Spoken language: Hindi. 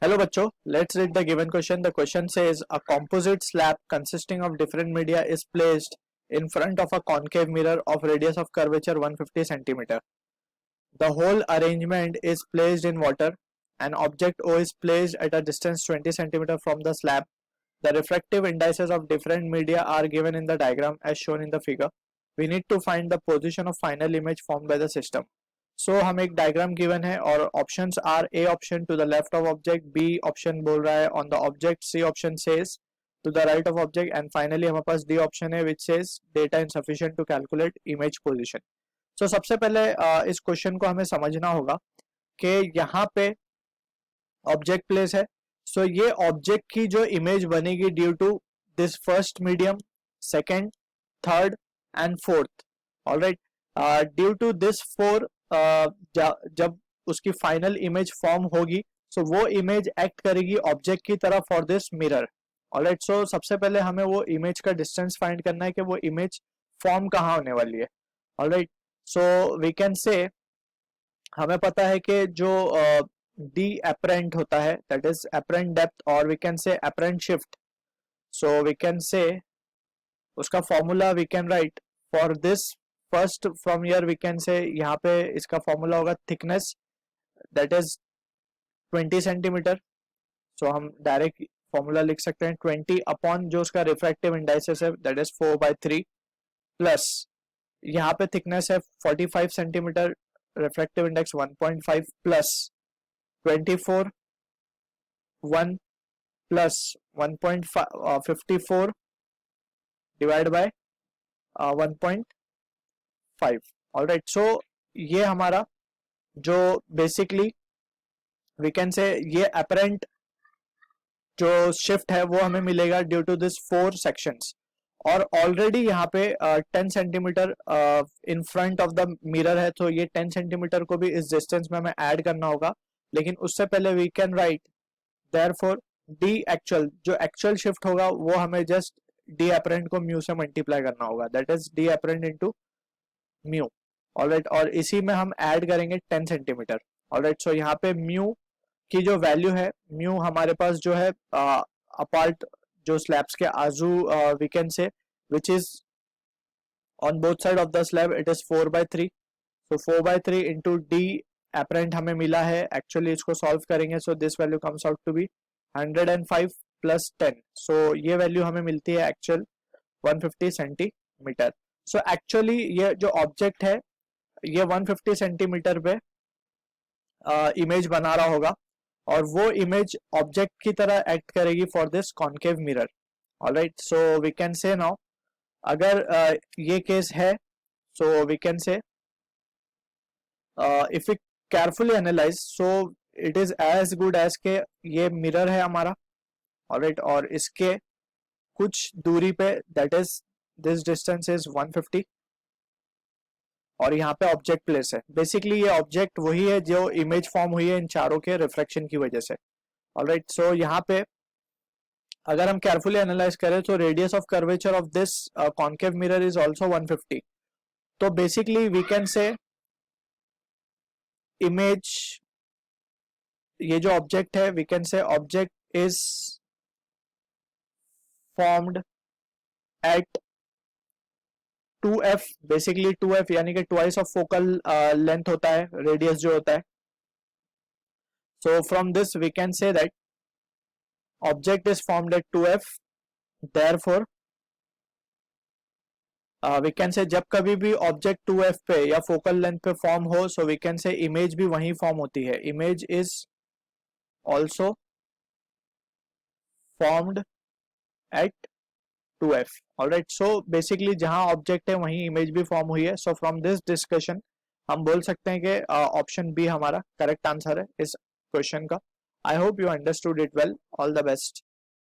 Hello bachcho, let's read the given question. The question says a composite slab consisting of different media is placed in front of a concave mirror of radius of curvature 150 centimeter. The whole arrangement is placed in water. An object O is placed at a distance 20 centimeter from the slab. The refractive indices of different media are given in the diagram as shown in the figure. We need to find the position of final image formed by the system. सो हम एक डायग्राम गिवन है और options are A option to the left of object, B option बोल रहा है on the object, C option says to the right of object and finally हमारे पास डी ऑप्शन है which says data insufficient to calculate image position. So सबसे पहले इस क्वेश्चन को हमें समझना होगा कि यहाँ पे ऑब्जेक्ट प्लेस है. सो ये ऑब्जेक्ट की जो इमेज बनेगी due to this first medium, second, third and fourth. Alright, due to this four जब उसकी फाइनल इमेज फॉर्म होगी सो वो इमेज एक्ट करेगी ऑब्जेक्ट की तरह फॉर दिस मिरर. ऑलराइट, सो सबसे पहले हमें वो इमेज का डिस्टेंस फाइंड करना है कि वो इमेज फॉर्म कहाँ होने वाली है. ऑलराइट, सो वी कैन से हमें पता है कि जो डी एपरेंट होता है दैट इज एपरेंट डेप्थ और we can say apparent shift. So we can say उसका formula we can write for this first from here we can say यहाँ पे इसका फॉर्मूला होगा thickness that is 20 centimetre. So हम डायरेक्ट फॉर्मूला लिख सकते हैं 20 अपॉन जो उसका रिफ्रैक्टिव इंडाइसेस है दैट इज 4/3 प्लस यहाँ पे थिकनेस है 45 centimetre, refractive index 1.5 plus 24 1 plus 1.54 divide by 1.5. Alright, so ये हमारा जो बेसिकली वी कैन से ये अपरेंट जो शिफ्ट है वो हमें मिलेगा ड्यू टू दिस 4 सेक्शंस. और ऑलरेडी यहाँ पे 10 centimetre in front of the mirror है तो ये 10 सेंटीमीटर को भी इस डिस्टेंस में हमें ऐड करना होगा. लेकिन उससे पहले we can write therefore the actual, जो एक्चुअल शिफ्ट होगा वो हमें जस्ट डी अपरेंट को म्यू से मल्टीप्लाई करना होगा that is the apparent into mu. Alright, और इसी में हम ऐड करेंगे 10 सेंटीमीटर. ऑलराइट, सो यहाँ पे म्यू की जो वैल्यू है, म्यू हमारे पास जो है अपार्ट जो स्लैब्स के आजू we can say which is on both side of the slab it is 4/3. So 4/3 into the apparent हमें मिला है. एक्चुअली इसको सॉल्व करेंगे so this value comes out to be 105 plus 10. So ये वैल्यू हमें मिलती है एक्चुअल 150 सेंटीमीटर. सो एक्चुअली ये जो ऑब्जेक्ट है ये 150 सेंटीमीटर पे इमेज बना रहा होगा और वो इमेज ऑब्जेक्ट की तरह एक्ट करेगी for this concave mirror. Alright, so we can say now अगर ये केस है so we can say if we carefully analyse so it is as good as के ये मिरर है हमारा. ऑलराइट, और इसके कुछ दूरी पे that is this distance is 150 और यहाँ पे ऑब्जेक्ट प्लेस है. बेसिकली ये ऑब्जेक्ट वही है जो इमेज फॉर्म हुई है इन चारों के रिफ्लेक्शन की वजह से. ऑलराइट, सो यहाँ पे अगर हम केयरफुली एनालाइज करें तो radius of curvature of this concave mirror is also 150. तो basically we can say image, ये जो ऑब्जेक्ट है we can say object is formed at 2f, basically 2f यानी कि ट्वाइस ऑफ फोकल लेंथ होता है रेडियस जो होता है. So from this we can say that object is formed at 2f. Therefore we can say जब कभी भी ऑब्जेक्ट 2f पे या फोकल लेंथ पे फॉर्म हो so we can say image भी वहीं फॉर्म होती है. Image is also formed at 2f. Alright, so basically जहां ऑब्जेक्ट है वहीं इमेज भी फॉर्म हुई है. सो फ्रॉम दिस डिस्कशन हम बोल सकते हैं कि ऑप्शन बी हमारा करेक्ट आंसर है इस क्वेश्चन का. I hope you understood it well. All the best.